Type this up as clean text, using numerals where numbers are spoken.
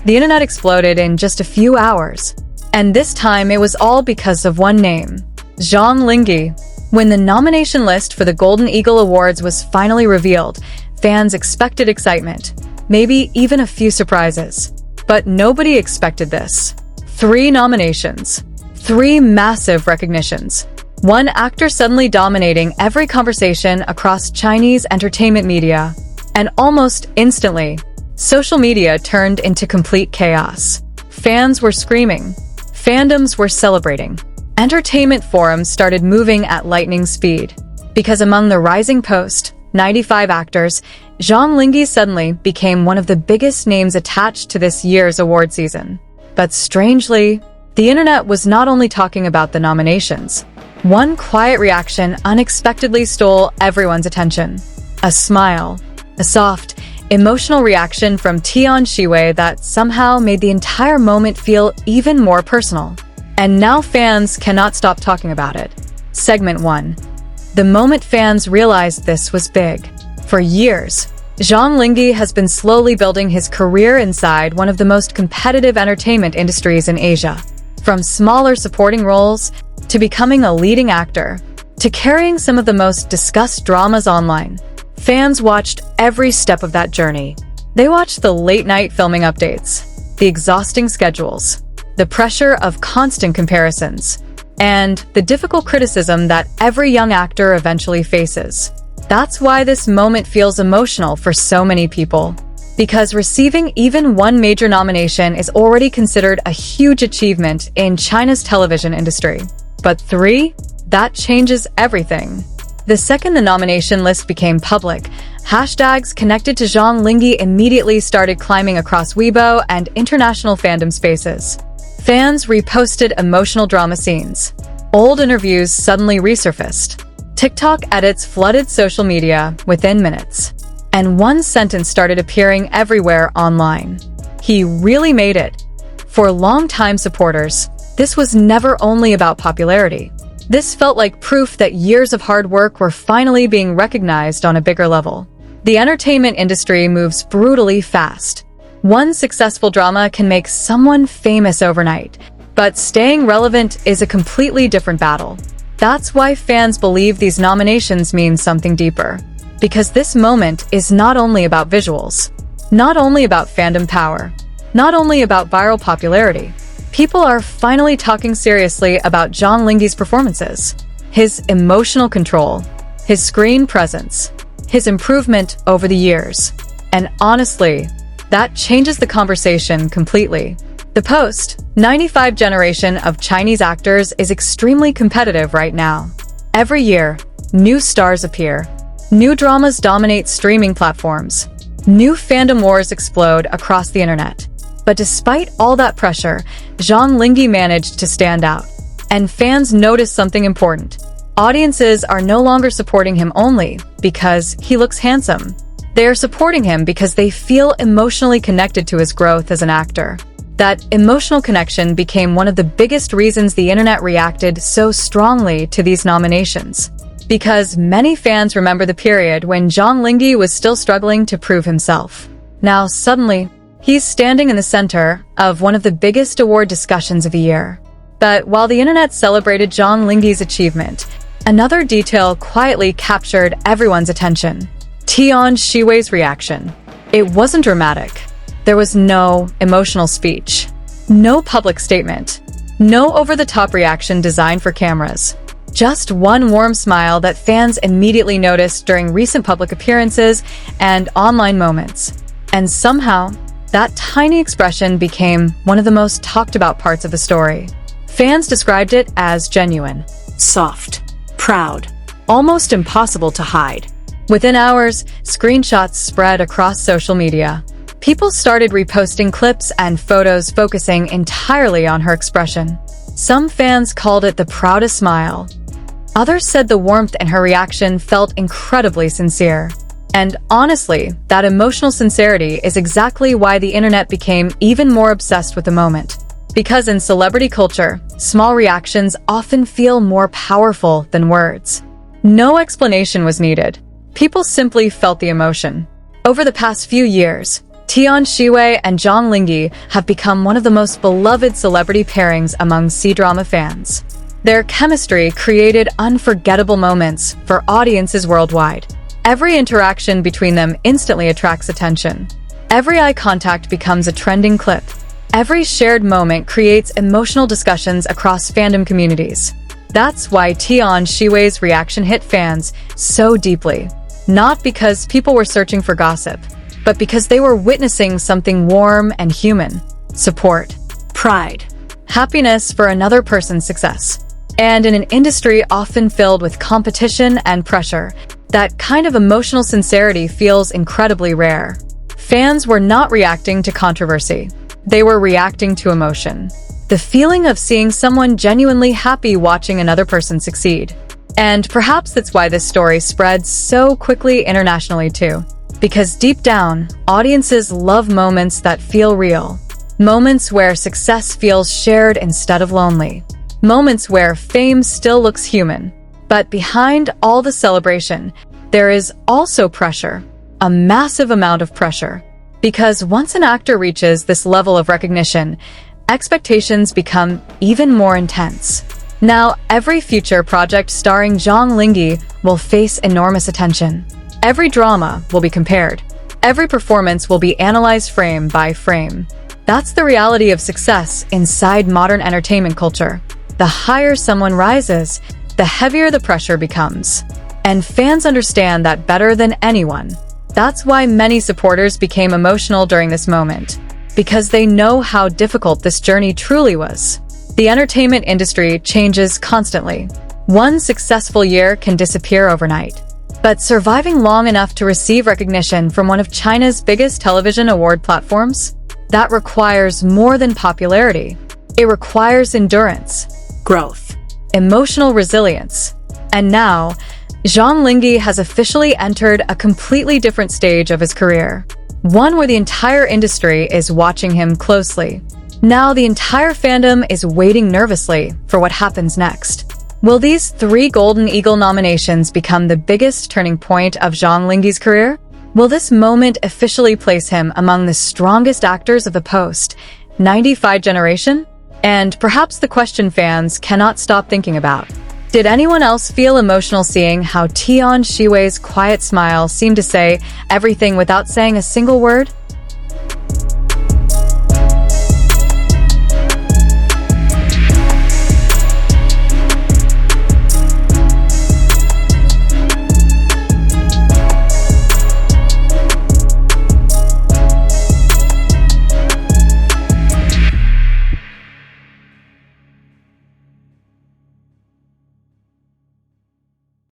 The internet exploded in just a few hours. And this time it was all because of one name, Zhang Linghe. When the nomination list for the Golden Eagle Awards was finally revealed, fans expected excitement, maybe even a few surprises. But nobody expected this. 3 nominations. 3 massive recognitions. One actor suddenly dominating every conversation across Chinese entertainment media. And almost instantly, social media turned into complete chaos. Fans were screaming. Fandoms were celebrating. Entertainment forums started moving at lightning speed. Because among the rising post-95 actors, Zhang Linghe suddenly became one of the biggest names attached to this year's award season. But strangely, the internet was not only talking about the nominations. One quiet reaction unexpectedly stole everyone's attention. A smile. A soft, emotional reaction from Tian Xiwei that somehow made the entire moment feel even more personal. And now fans cannot stop talking about it. Segment 1. The moment fans realized this was big. For years, Zhang Linghe has been slowly building his career inside one of the most competitive entertainment industries in Asia. From smaller supporting roles, to becoming a leading actor, to carrying some of the most discussed dramas online. Fans watched every step of that journey. They watched the late-night filming updates, the exhausting schedules, the pressure of constant comparisons, and the difficult criticism that every young actor eventually faces. That's why this moment feels emotional for so many people. Because receiving even one major nomination is already considered a huge achievement in China's television industry. But 3? That changes everything. The second the nomination list became public, hashtags connected to Zhang Linghe immediately started climbing across Weibo and international fandom spaces. Fans reposted emotional drama scenes. Old interviews suddenly resurfaced. TikTok edits flooded social media within minutes. And one sentence started appearing everywhere online. He really made it. For longtime supporters, this was never only about popularity. This felt like proof that years of hard work were finally being recognized on a bigger level. The entertainment industry moves brutally fast. One successful drama can make someone famous overnight, but staying relevant is a completely different battle. That's why fans believe these nominations mean something deeper. Because this moment is not only about visuals, not only about fandom power, not only about viral popularity. People are finally talking seriously about Zhang Linghe's performances, his emotional control, his screen presence, his improvement over the years. And honestly, that changes the conversation completely. The post-95 generation of Chinese actors is extremely competitive right now. Every year, new stars appear. New dramas dominate streaming platforms. New fandom wars explode across the internet. But despite all that pressure, Zhang Linghe managed to stand out. And fans noticed something important. Audiences are no longer supporting him only because he looks handsome. They are supporting him because they feel emotionally connected to his growth as an actor. That emotional connection became one of the biggest reasons the internet reacted so strongly to these nominations. Because many fans remember the period when Zhang Linghe was still struggling to prove himself. Now suddenly, he's standing in the center of one of the biggest award discussions of the year. But while the internet celebrated Zhang Linghe's achievement, another detail quietly captured everyone's attention. Tian Xiwei's reaction. It wasn't dramatic. There was no emotional speech, no public statement, no over-the-top reaction designed for cameras. Just one warm smile that fans immediately noticed during recent public appearances and online moments. And somehow, that tiny expression became one of the most talked about parts of the story. Fans described it as genuine, soft, proud, almost impossible to hide. Within hours, screenshots spread across social media. People started reposting clips and photos focusing entirely on her expression. Some fans called it the proudest smile. Others said the warmth in her reaction felt incredibly sincere. And honestly, that emotional sincerity is exactly why the internet became even more obsessed with the moment. Because in celebrity culture, small reactions often feel more powerful than words. No explanation was needed. People simply felt the emotion. Over the past few years, Tian Xiwei and Zhang Linghe have become one of the most beloved celebrity pairings among C-drama fans. Their chemistry created unforgettable moments for audiences worldwide. Every interaction between them instantly attracts attention. Every eye contact becomes a trending clip. Every shared moment creates emotional discussions across fandom communities. That's why Tian Xiwei's reaction hit fans so deeply. Not because people were searching for gossip, but because they were witnessing something warm and human. Support, pride, happiness for another person's success. And in an industry often filled with competition and pressure, that kind of emotional sincerity feels incredibly rare. Fans were not reacting to controversy. They were reacting to emotion. The feeling of seeing someone genuinely happy watching another person succeed. And perhaps that's why this story spread so quickly internationally too. Because deep down, audiences love moments that feel real. Moments where success feels shared instead of lonely. Moments where fame still looks human. But behind all the celebration, there is also pressure. A massive amount of pressure. Because once an actor reaches this level of recognition, expectations become even more intense. Now, every future project starring Zhang Linghe will face enormous attention. Every drama will be compared. Every performance will be analyzed frame by frame. That's the reality of success inside modern entertainment culture. The higher someone rises, the heavier the pressure becomes. And fans understand that better than anyone. That's why many supporters became emotional during this moment. Because they know how difficult this journey truly was. The entertainment industry changes constantly. One successful year can disappear overnight. But surviving long enough to receive recognition from one of China's biggest television award platforms? That requires more than popularity. It requires endurance, growth, emotional resilience. And now, Zhang Linghe has officially entered a completely different stage of his career. One where the entire industry is watching him closely. Now the entire fandom is waiting nervously for what happens next. Will these 3 Golden Eagle nominations become the biggest turning point of Zhang Linghe's career? Will this moment officially place him among the strongest actors of the post-95 generation? And perhaps the question fans cannot stop thinking about. Did anyone else feel emotional seeing how Tian Xiwei's quiet smile seemed to say everything without saying a single word?